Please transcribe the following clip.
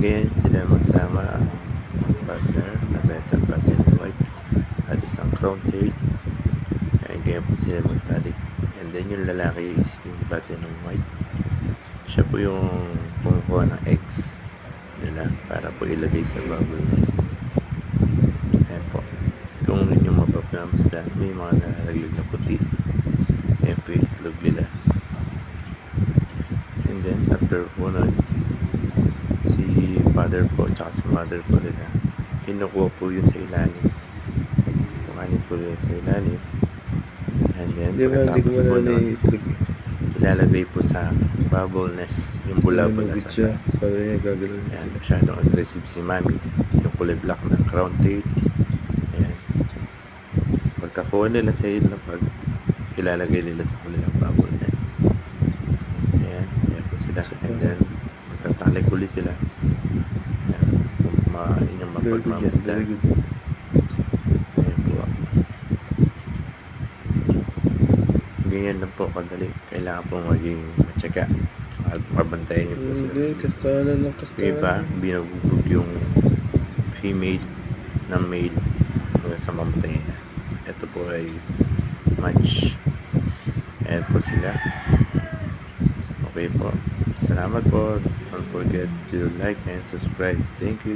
Ganyan sila magsama, ang partner na metal button white at isang crown tail. Ganyan po sila magtalik. And then yung lalaki is yung button white. Siya po yung kumukuha ng eggs nila para po ilagay sa bubble nest. Ayan po. Kung ninyo mapapnamasdan, may mga nalalaglag na puti. Ayan po yung itlog nila. And then after po nun, si father po tsaka si mother po nila, kinukuha po yun sa ilalim. Kumanin po yun sa ilalim. And then pagkatapos po nun, ilalagay po sa bubble nest, yung bula-bula sa taas. Parang gagalaw Ayan, sila. masyadong aggressive si mami. Yung kulay black ng crown tail. Ayan. Pagkakuha nila sa ilapag, ilalagay nila sa kulay ng bubble nest. Ayan, ayan po sila. And then magtatalik uli sila. Ayan, kung inyong mapagmamasdan. Ayan po. Ganyan lang po kadali. Kailangan po maging matyaga at mabantayan niyo po sila. Kastanan lang, Yung iba, binubugbog yung female ng male hanggang sa mamatay na. Ito po ay match. Ayan po sila. Okay po. Salamat po. Don't forget to like and subscribe. Thank you.